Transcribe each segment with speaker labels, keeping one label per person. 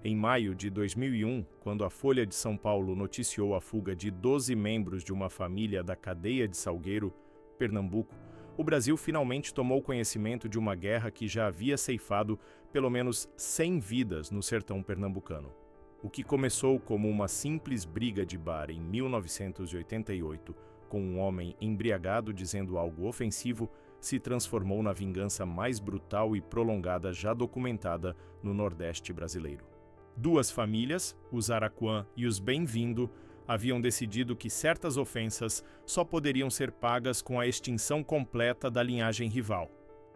Speaker 1: Em maio de 2001, quando a Folha de São Paulo noticiou a fuga de 12 membros de uma família da cadeia de Salgueiro, Pernambuco, o Brasil finalmente tomou conhecimento de uma guerra que já havia ceifado pelo menos 100 vidas no sertão pernambucano. O que começou como uma simples briga de bar em 1988, com um homem embriagado dizendo algo ofensivo, se transformou na vingança mais brutal e prolongada já documentada no Nordeste brasileiro. Duas famílias, os Araquã e os Bem-vindo, haviam decidido que certas ofensas só poderiam ser pagas com a extinção completa da linhagem rival.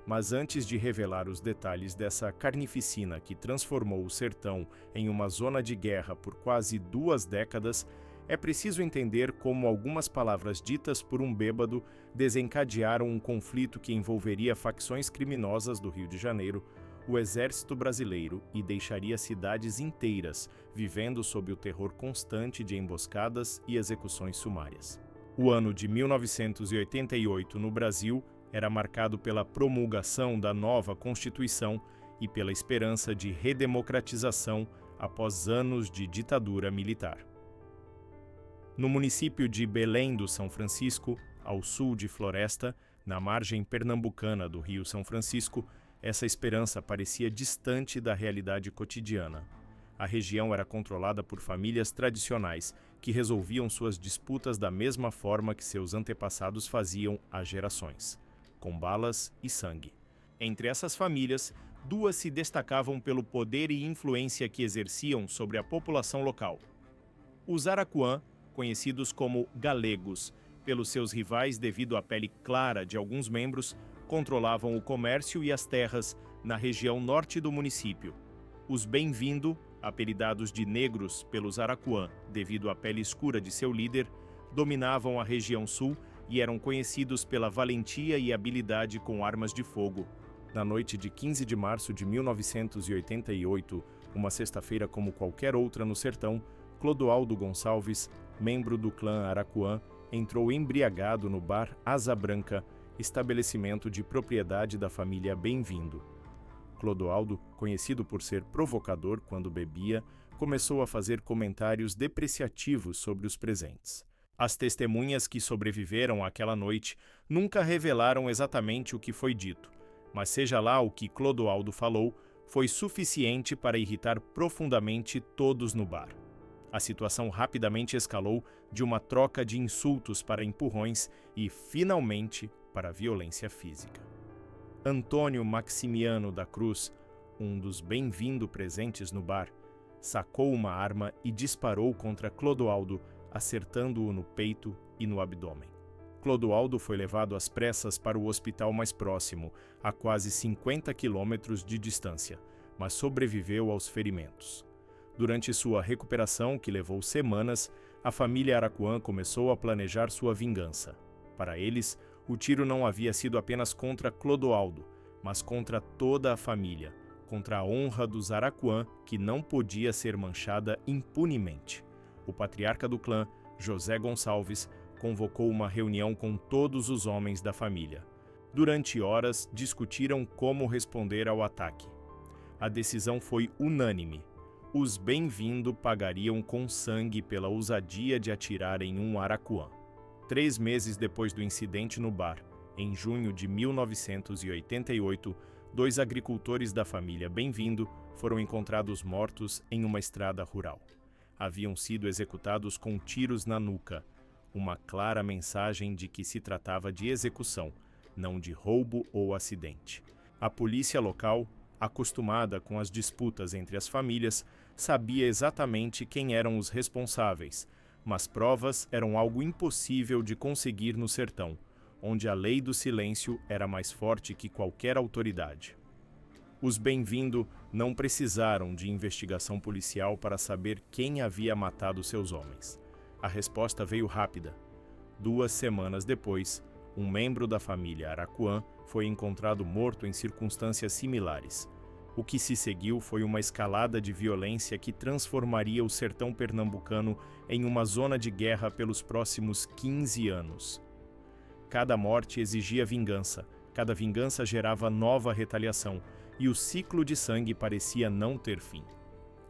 Speaker 1: Mas antes de revelar os detalhes dessa carnificina que transformou o sertão em uma zona de guerra por quase 2 décadas, é preciso entender como algumas palavras ditas por um bêbado desencadearam um conflito que envolveria facções criminosas do Rio de Janeiro, o Exército Brasileiro e deixaria cidades inteiras vivendo sob o terror constante de emboscadas e execuções sumárias. O ano de 1988 no Brasil era marcado pela promulgação da nova Constituição e pela esperança de redemocratização após anos de ditadura militar. No município de Belém do São Francisco, ao sul de Floresta, na margem pernambucana do Rio São Francisco, essa esperança parecia distante da realidade cotidiana. A região era controlada por famílias tradicionais que resolviam suas disputas da mesma forma que seus antepassados faziam há gerações, com balas e sangue. Entre essas famílias, 2 se destacavam pelo poder e influência que exerciam sobre a população local. Os Araquã, conhecidos como galegos, pelos seus rivais devido à pele clara de alguns membros, controlavam o comércio e as terras na região norte do município. Os Bem-vindo, apelidados de negros pelos Araquã devido à pele escura de seu líder, dominavam a região sul e eram conhecidos pela valentia e habilidade com armas de fogo. Na noite de 15 de março de 1988, uma sexta-feira como qualquer outra no sertão, Clodoaldo Gonçalves, membro do clã Araquã, entrou embriagado no bar Asa Branca, estabelecimento de propriedade da família Bem-vindo. Clodoaldo, conhecido por ser provocador quando bebia, começou a fazer comentários depreciativos sobre os presentes. As testemunhas que sobreviveram àquela noite nunca revelaram exatamente o que foi dito, mas seja lá o que Clodoaldo falou, foi suficiente para irritar profundamente todos no bar. A situação rapidamente escalou de uma troca de insultos para empurrões e, finalmente, para a violência física. Antônio Maximiano da Cruz, um dos Bem-vindo presentes no bar, sacou uma arma e disparou contra Clodoaldo, acertando-o no peito e no abdômen. Clodoaldo foi levado às pressas para o hospital mais próximo, a quase 50 quilômetros de distância, mas sobreviveu aos ferimentos. Durante sua recuperação, que levou semanas, a família Araquã começou a planejar sua vingança. Para eles, o tiro não havia sido apenas contra Clodoaldo, mas contra toda a família, contra a honra dos Araquã, que não podia ser manchada impunemente. O patriarca do clã, José Gonçalves, convocou uma reunião com todos os homens da família. Durante horas, discutiram como responder ao ataque. A decisão foi unânime. Os Bem-vindo pagariam com sangue pela ousadia de atirar em um Araquã. 3 meses depois do incidente no bar, em junho de 1988, 2 agricultores da família Bem-vindo foram encontrados mortos em uma estrada rural. Haviam sido executados com tiros na nuca, uma clara mensagem de que se tratava de execução, não de roubo ou acidente. A polícia local, acostumada com as disputas entre as famílias, sabia exatamente quem eram os responsáveis, mas provas eram algo impossível de conseguir no sertão, onde a lei do silêncio era mais forte que qualquer autoridade. Os Bem-vindo não precisaram de investigação policial para saber quem havia matado seus homens. A resposta veio rápida. 2 semanas depois, um membro da família Araquã foi encontrado morto em circunstâncias similares. O que se seguiu foi uma escalada de violência que transformaria o sertão pernambucano em uma zona de guerra pelos próximos 15 anos. Cada morte exigia vingança, cada vingança gerava nova retaliação, e o ciclo de sangue parecia não ter fim.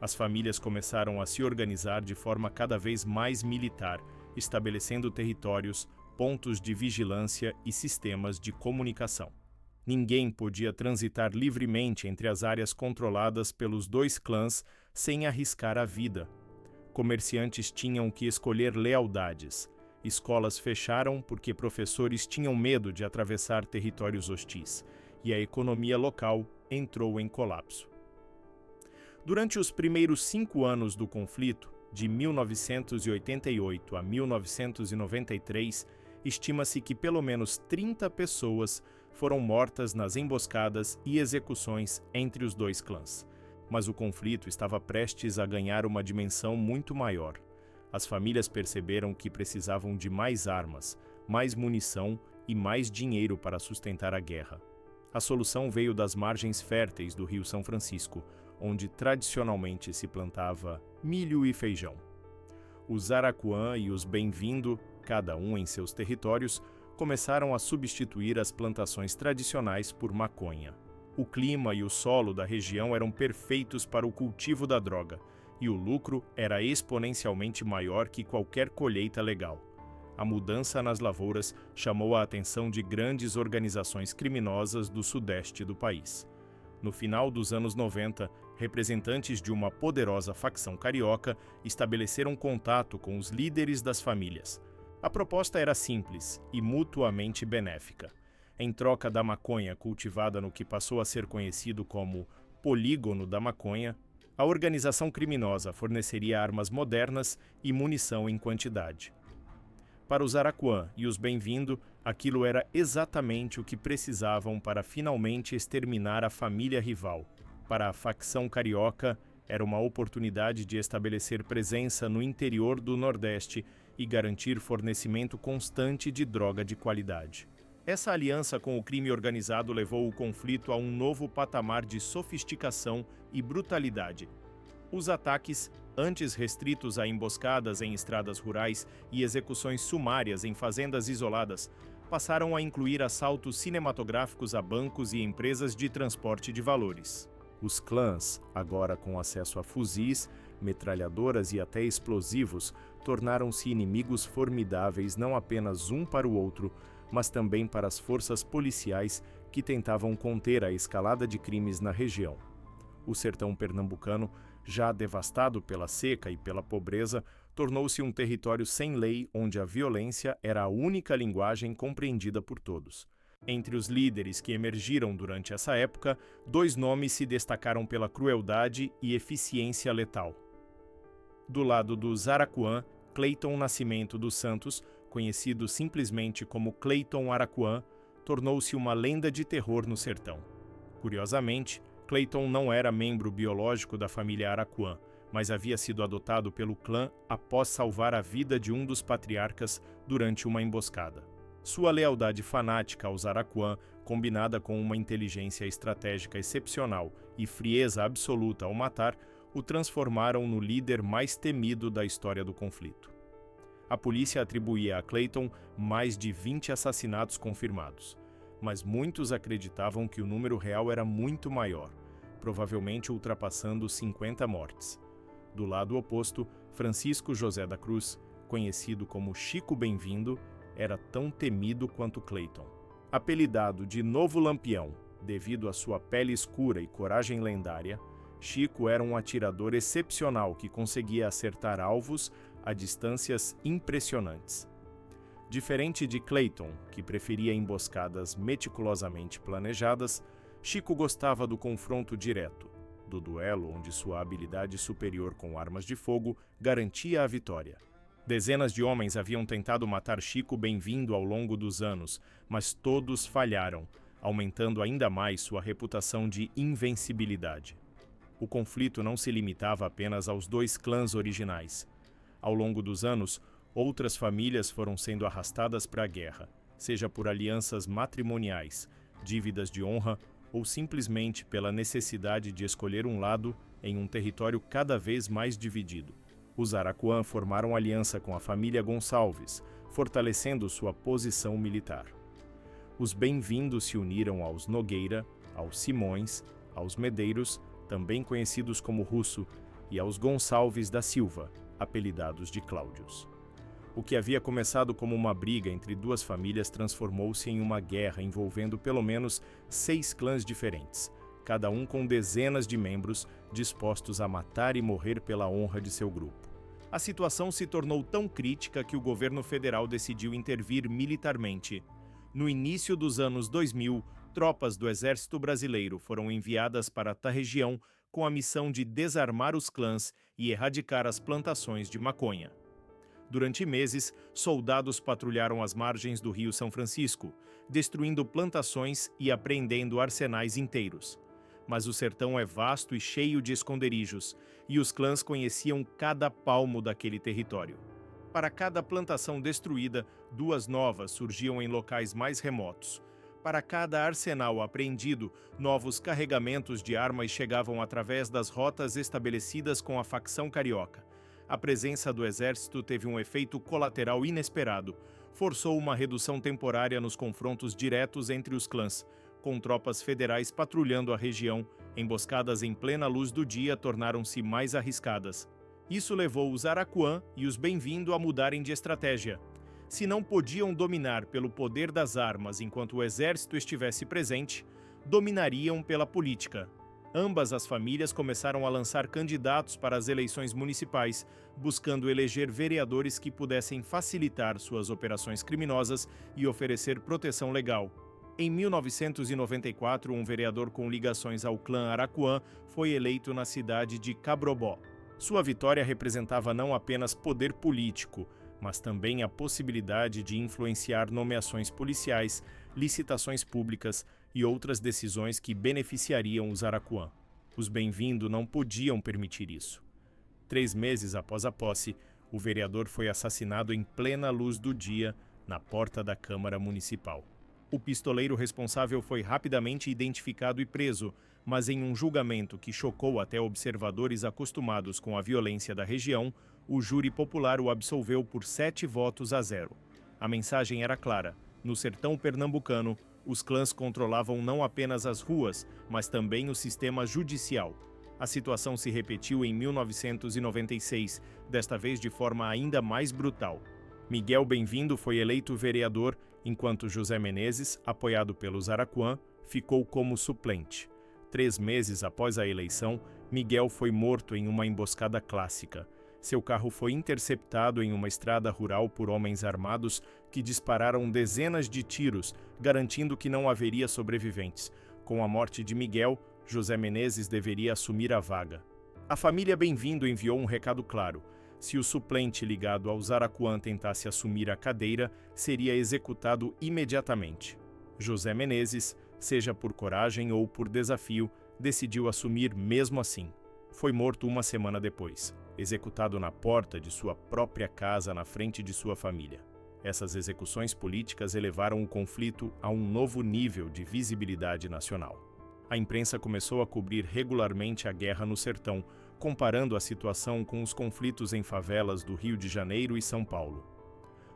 Speaker 1: As famílias começaram a se organizar de forma cada vez mais militar, estabelecendo territórios, pontos de vigilância e sistemas de comunicação. Ninguém podia transitar livremente entre as áreas controladas pelos dois clãs sem arriscar a vida. Comerciantes tinham que escolher lealdades. Escolas fecharam porque professores tinham medo de atravessar territórios hostis, e a economia local entrou em colapso. Durante os primeiros 5 anos do conflito, de 1988 a 1993, estima-se que pelo menos 30 pessoas foram mortas nas emboscadas e execuções entre os dois clãs. Mas o conflito estava prestes a ganhar uma dimensão muito maior. As famílias perceberam que precisavam de mais armas, mais munição e mais dinheiro para sustentar a guerra. A solução veio das margens férteis do Rio São Francisco, onde tradicionalmente se plantava milho e feijão. Os Aracuã e os Bem-vindo, cada um em seus territórios, começaram a substituir as plantações tradicionais por maconha. O clima e o solo da região eram perfeitos para o cultivo da droga, e o lucro era exponencialmente maior que qualquer colheita legal. A mudança nas lavouras chamou a atenção de grandes organizações criminosas do sudeste do país. No final dos anos 90, representantes de uma poderosa facção carioca estabeleceram contato com os líderes das famílias. A proposta era simples e mutuamente benéfica. Em troca da maconha cultivada no que passou a ser conhecido como Polígono da Maconha, a organização criminosa forneceria armas modernas e munição em quantidade. Para os Aracuã e os Bem-vindo, aquilo era exatamente o que precisavam para finalmente exterminar a família rival. Para a facção carioca, era uma oportunidade de estabelecer presença no interior do Nordeste e garantir fornecimento constante de droga de qualidade. Essa aliança com o crime organizado levou o conflito a um novo patamar de sofisticação e brutalidade. Os ataques, antes restritos a emboscadas em estradas rurais e execuções sumárias em fazendas isoladas, passaram a incluir assaltos cinematográficos a bancos e empresas de transporte de valores. Os clãs, agora com acesso a fuzis, metralhadoras e até explosivos, tornaram-se inimigos formidáveis não apenas um para o outro, mas também para as forças policiais que tentavam conter a escalada de crimes na região. O sertão pernambucano, já devastado pela seca e pela pobreza, tornou-se um território sem lei onde a violência era a única linguagem compreendida por todos. Entre os líderes que emergiram durante essa época, 2 nomes se destacaram pela crueldade e eficiência letal. Do lado dos Aracuã, Cleiton Nascimento dos Santos, conhecido simplesmente como Cleiton Aracuã, tornou-se uma lenda de terror no sertão. Curiosamente, Cleiton não era membro biológico da família Aracuã, mas havia sido adotado pelo clã após salvar a vida de um dos patriarcas durante uma emboscada. Sua lealdade fanática aos Aracuã, combinada com uma inteligência estratégica excepcional e frieza absoluta ao matar, o transformaram no líder mais temido da história do conflito. A polícia atribuía a Cleiton mais de 20 assassinatos confirmados, mas muitos acreditavam que o número real era muito maior, provavelmente ultrapassando 50 mortes. Do lado oposto, Francisco José da Cruz, conhecido como Chico Bem-vindo, era tão temido quanto Cleiton. Apelidado de Novo Lampião, devido à sua pele escura e coragem lendária, Chico era um atirador excepcional que conseguia acertar alvos a distâncias impressionantes. Diferente de Cleiton, que preferia emboscadas meticulosamente planejadas, Chico gostava do confronto direto, do duelo onde sua habilidade superior com armas de fogo garantia a vitória. Dezenas de homens haviam tentado matar Chico Bem-vindo ao longo dos anos, mas todos falharam, aumentando ainda mais sua reputação de invencibilidade. O conflito não se limitava apenas aos 2 clãs originais. Ao longo dos anos, outras famílias foram sendo arrastadas para a guerra, seja por alianças matrimoniais, dívidas de honra ou simplesmente pela necessidade de escolher um lado em um território cada vez mais dividido. Os Aracuã formaram aliança com a família Gonçalves, fortalecendo sua posição militar. Os Bem-vindos se uniram aos Nogueira, aos Simões, aos Medeiros, também conhecidos como Russo, e aos Gonçalves da Silva, apelidados de Cláudios. O que havia começado como uma briga entre duas famílias transformou-se em uma guerra envolvendo pelo menos 6 clãs diferentes, cada um com dezenas de membros dispostos a matar e morrer pela honra de seu grupo. A situação se tornou tão crítica que o governo federal decidiu intervir militarmente. No início dos anos 2000, tropas do Exército Brasileiro foram enviadas para a região com a missão de desarmar os clãs e erradicar as plantações de maconha. Durante meses, soldados patrulharam as margens do Rio São Francisco, destruindo plantações e apreendendo arsenais inteiros. Mas o sertão é vasto e cheio de esconderijos, e os clãs conheciam cada palmo daquele território. Para cada plantação destruída, 2 novas surgiam em locais mais remotos. Para cada arsenal apreendido, novos carregamentos de armas chegavam através das rotas estabelecidas com a facção carioca. A presença do exército teve um efeito colateral inesperado. Forçou uma redução temporária nos confrontos diretos entre os clãs, com tropas federais patrulhando a região. Emboscadas em plena luz do dia tornaram-se mais arriscadas. Isso levou os Aracuã e os Bem-vindo a mudarem de estratégia. Se não podiam dominar pelo poder das armas enquanto o exército estivesse presente, dominariam pela política. Ambas as famílias começaram a lançar candidatos para as eleições municipais, buscando eleger vereadores que pudessem facilitar suas operações criminosas e oferecer proteção legal. Em 1994, um vereador com ligações ao clã Aracuã foi eleito na cidade de Cabrobó. Sua vitória representava não apenas poder político, mas também a possibilidade de influenciar nomeações policiais, licitações públicas e outras decisões que beneficiariam os Aracuã. Os Bem-vindo não podiam permitir isso. 3 meses após a posse, o vereador foi assassinado em plena luz do dia na porta da Câmara Municipal. O pistoleiro responsável foi rapidamente identificado e preso, mas em um julgamento que chocou até observadores acostumados com a violência da região, o júri popular o absolveu por 7-0. A mensagem era clara: no sertão pernambucano, os clãs controlavam não apenas as ruas, mas também o sistema judicial. A situação se repetiu em 1996, desta vez de forma ainda mais brutal. Miguel Bem-vindo foi eleito vereador, enquanto José Menezes, apoiado pelos Aracuã, ficou como suplente. 3 meses após a eleição, Miguel foi morto em uma emboscada clássica. Seu carro foi interceptado em uma estrada rural por homens armados que dispararam dezenas de tiros, garantindo que não haveria sobreviventes. Com a morte de Miguel, José Menezes deveria assumir a vaga. A família Bem-vindo enviou um recado claro: se o suplente ligado aos Aracuã tentasse assumir a cadeira, seria executado imediatamente. José Menezes, seja por coragem ou por desafio, decidiu assumir mesmo assim. Foi morto 1 semana depois, executado na porta de sua própria casa na frente de sua família. Essas execuções políticas elevaram o conflito a um novo nível de visibilidade nacional. A imprensa começou a cobrir regularmente a guerra no sertão, comparando a situação com os conflitos em favelas do Rio de Janeiro e São Paulo.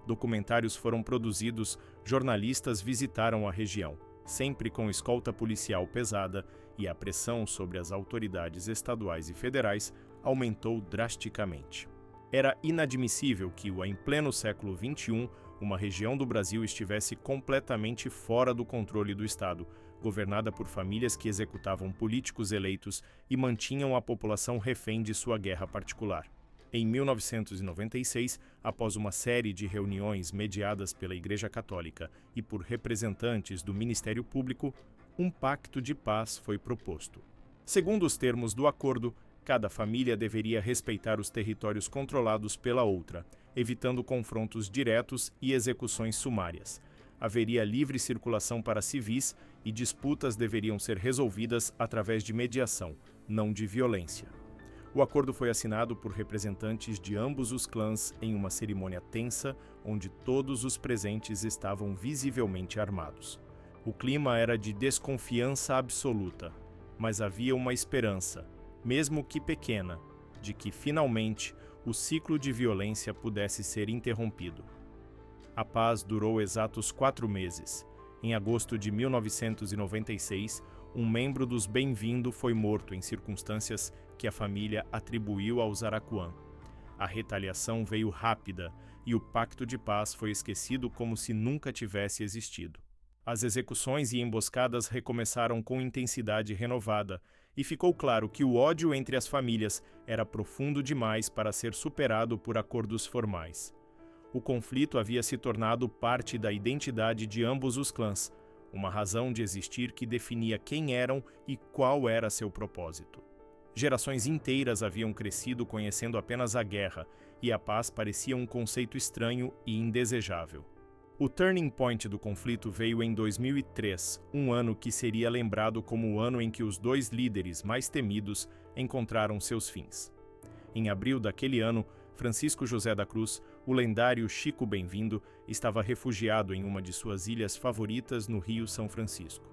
Speaker 1: Documentários foram produzidos, jornalistas visitaram a região, sempre com escolta policial pesada, e a pressão sobre as autoridades estaduais e federais aumentou drasticamente. Era inadmissível que, em pleno século XXI, uma região do Brasil estivesse completamente fora do controle do Estado, governada por famílias que executavam políticos eleitos e mantinham a população refém de sua guerra particular. Em 1996, após uma série de reuniões mediadas pela Igreja Católica e por representantes do Ministério Público, um pacto de paz foi proposto. Segundo os termos do acordo, cada família deveria respeitar os territórios controlados pela outra, evitando confrontos diretos e execuções sumárias. Haveria livre circulação para civis e disputas deveriam ser resolvidas através de mediação, não de violência. O acordo foi assinado por representantes de ambos os clãs em uma cerimônia tensa, onde todos os presentes estavam visivelmente armados. O clima era de desconfiança absoluta, mas havia uma esperança, mesmo que pequena, de que finalmente o ciclo de violência pudesse ser interrompido. A paz durou exatos 4 meses. Em agosto de 1996, um membro dos Bem-vindo foi morto em circunstâncias que a família atribuiu aos Araquã. A retaliação veio rápida e o pacto de paz foi esquecido como se nunca tivesse existido. As execuções e emboscadas recomeçaram com intensidade renovada, e ficou claro que o ódio entre as famílias era profundo demais para ser superado por acordos formais. O conflito havia se tornado parte da identidade de ambos os clãs, uma razão de existir que definia quem eram e qual era seu propósito. Gerações inteiras haviam crescido conhecendo apenas a guerra, e a paz parecia um conceito estranho e indesejável. O turning point do conflito veio em 2003, um ano que seria lembrado como o ano em que os dois líderes mais temidos encontraram seus fins. Em abril daquele ano, Francisco José da Cruz, o lendário Chico Bem-vindo, estava refugiado em uma de suas ilhas favoritas no Rio São Francisco.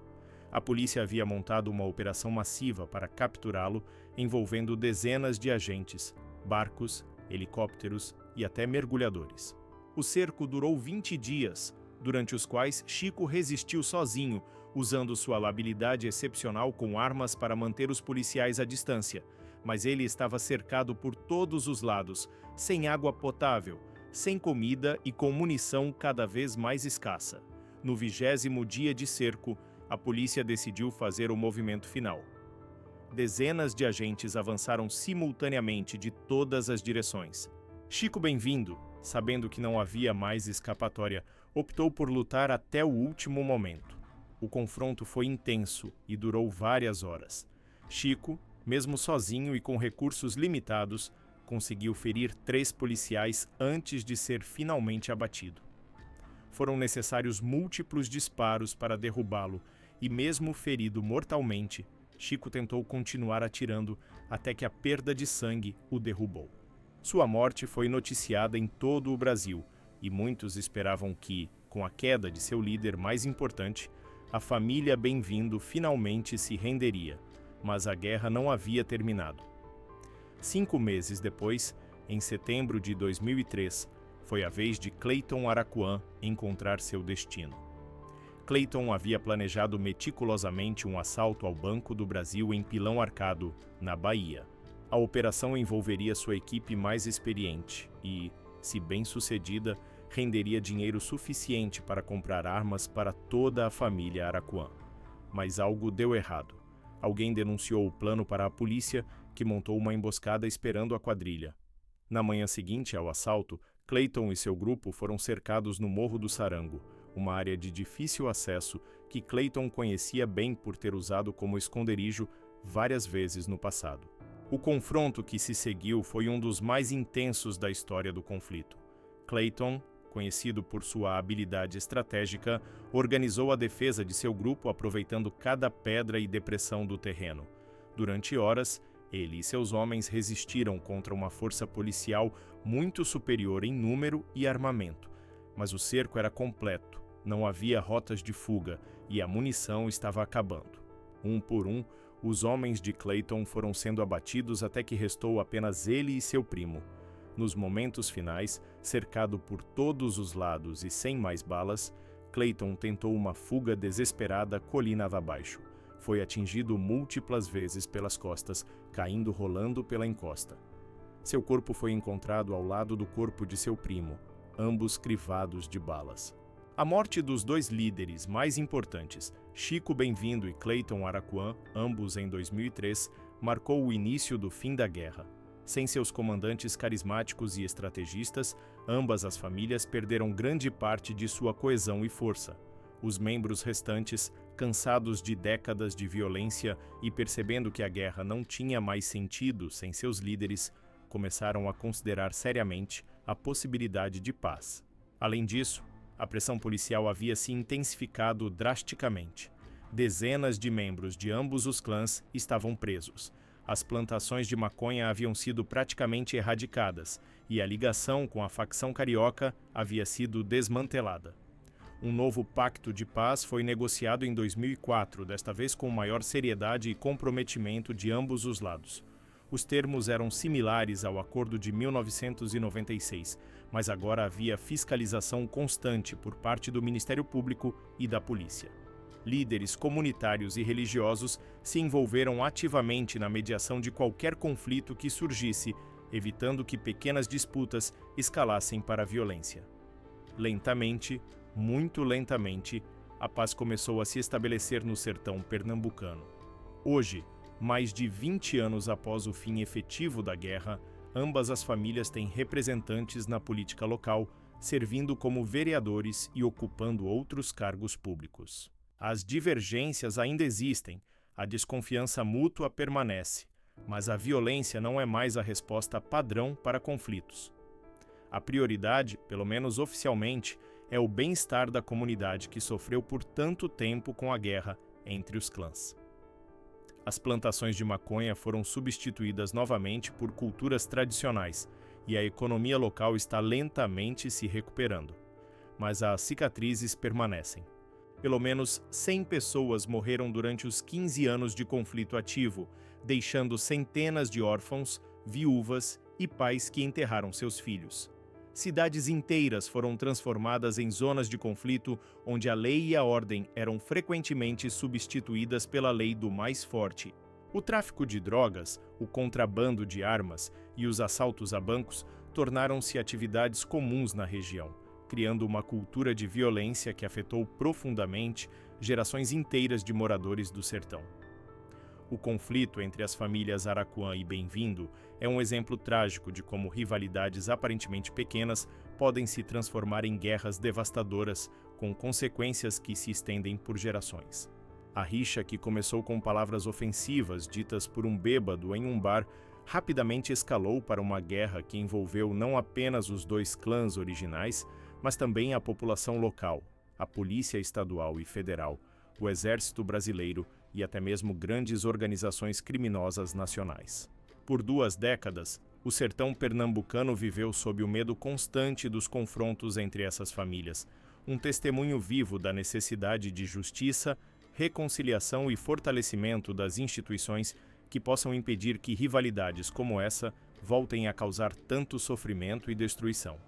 Speaker 1: A polícia havia montado uma operação massiva para capturá-lo, envolvendo dezenas de agentes, barcos, helicópteros e até mergulhadores. O cerco durou 20 dias, durante os quais Chico resistiu sozinho, usando sua habilidade excepcional com armas para manter os policiais à distância. Mas ele estava cercado por todos os lados, sem água potável, sem comida e com munição cada vez mais escassa. No 20º dia de cerco, a polícia decidiu fazer o movimento final. Dezenas de agentes avançaram simultaneamente de todas as direções. Chico Bem-vindo, sabendo que não havia mais escapatória, optou por lutar até o último momento. O confronto foi intenso e durou várias horas. Chico, mesmo sozinho e com recursos limitados, conseguiu ferir 3 policiais antes de ser finalmente abatido. Foram necessários múltiplos disparos para derrubá-lo e, mesmo ferido mortalmente, Chico tentou continuar atirando até que a perda de sangue o derrubou. Sua morte foi noticiada em todo o Brasil, e muitos esperavam que, com a queda de seu líder mais importante, a família Bem-vindo finalmente se renderia, mas a guerra não havia terminado. 5 meses depois, em setembro de 2003, foi a vez de Clayton Araquã encontrar seu destino. Clayton havia planejado meticulosamente um assalto ao Banco do Brasil em Pilão Arcado, na Bahia. A operação envolveria sua equipe mais experiente e, se bem-sucedida, renderia dinheiro suficiente para comprar armas para toda a família Araquã. Mas algo deu errado. Alguém denunciou o plano para a polícia, que montou uma emboscada esperando a quadrilha. Na manhã seguinte ao assalto, Clayton e seu grupo foram cercados no Morro do Sarango, uma área de difícil acesso que Clayton conhecia bem por ter usado como esconderijo várias vezes no passado. O confronto que se seguiu foi um dos mais intensos da história do conflito. Clayton, conhecido por sua habilidade estratégica, organizou a defesa de seu grupo aproveitando cada pedra e depressão do terreno. Durante horas, ele e seus homens resistiram contra uma força policial muito superior em número e armamento. Mas o cerco era completo, não havia rotas de fuga e a munição estava acabando. Um por um, os homens de Clayton foram sendo abatidos até que restou apenas ele e seu primo. Nos momentos finais, cercado por todos os lados e sem mais balas, Clayton tentou uma fuga desesperada colina abaixo. Foi atingido múltiplas vezes pelas costas, caindo rolando pela encosta. Seu corpo foi encontrado ao lado do corpo de seu primo, ambos crivados de balas. A morte dos 2 líderes mais importantes, Chico Bem-vindo e Clayton Araquã, ambos em 2003, marcou o início do fim da guerra. Sem seus comandantes carismáticos e estrategistas, ambas as famílias perderam grande parte de sua coesão e força. Os membros restantes, cansados de décadas de violência e percebendo que a guerra não tinha mais sentido sem seus líderes, começaram a considerar seriamente a possibilidade de paz. Além disso, a pressão policial havia se intensificado drasticamente. Dezenas de membros de ambos os clãs estavam presos. As plantações de maconha haviam sido praticamente erradicadas e a ligação com a facção carioca havia sido desmantelada. Um novo pacto de paz foi negociado em 2004, desta vez com maior seriedade e comprometimento de ambos os lados. Os termos eram similares ao acordo de 1996, mas agora havia fiscalização constante por parte do Ministério Público e da polícia. líderes comunitários e religiosos se envolveram ativamente na mediação de qualquer conflito que surgisse, evitando que pequenas disputas escalassem para a violência. Lentamente, muito lentamente, a paz começou a se estabelecer no sertão pernambucano. Hoje, mais de 20 anos após o fim efetivo da guerra, ambas as famílias têm representantes na política local, servindo como vereadores e ocupando outros cargos públicos. As divergências ainda existem, a desconfiança mútua permanece, mas a violência não é mais a resposta padrão para conflitos. A prioridade, pelo menos oficialmente, é o bem-estar da comunidade que sofreu por tanto tempo com a guerra entre os clãs. As plantações de maconha foram substituídas novamente por culturas tradicionais e a economia local está lentamente se recuperando. Mas as cicatrizes permanecem. Pelo menos 100 pessoas morreram durante os 15 anos de conflito ativo, deixando centenas de órfãos, viúvas e pais que enterraram seus filhos. Cidades inteiras foram transformadas em zonas de conflito onde a lei e a ordem eram frequentemente substituídas pela lei do mais forte. O tráfico de drogas, o contrabando de armas e os assaltos a bancos tornaram-se atividades comuns na região, criando uma cultura de violência que afetou profundamente gerações inteiras de moradores do sertão. O conflito entre as famílias Aracuã e Bem-vindo é um exemplo trágico de como rivalidades aparentemente pequenas podem se transformar em guerras devastadoras, com consequências que se estendem por gerações. A rixa, que começou com palavras ofensivas ditas por um bêbado em um bar, rapidamente escalou para uma guerra que envolveu não apenas os dois clãs originais, mas também a população local, a Polícia Estadual e Federal, o Exército Brasileiro e até mesmo grandes organizações criminosas nacionais. Por 2 décadas, o sertão pernambucano viveu sob o medo constante dos confrontos entre essas famílias, um testemunho vivo da necessidade de justiça, reconciliação e fortalecimento das instituições que possam impedir que rivalidades como essa voltem a causar tanto sofrimento e destruição.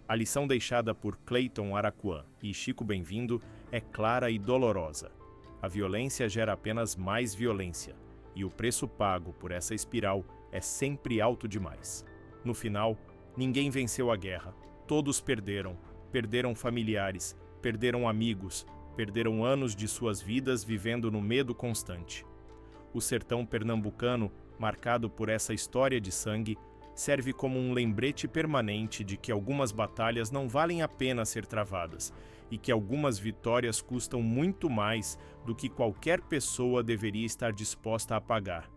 Speaker 1: A lição deixada por Cleiton Aracuã e Chico Bem-vindo é clara e dolorosa. A violência gera apenas mais violência, e o preço pago por essa espiral é sempre alto demais. No final, ninguém venceu a guerra. Todos perderam. Perderam familiares, perderam amigos, perderam anos de suas vidas vivendo no medo constante. O sertão pernambucano, marcado por essa história de sangue, serve como um lembrete permanente de que algumas batalhas não valem a pena ser travadas e que algumas vitórias custam muito mais do que qualquer pessoa deveria estar disposta a pagar.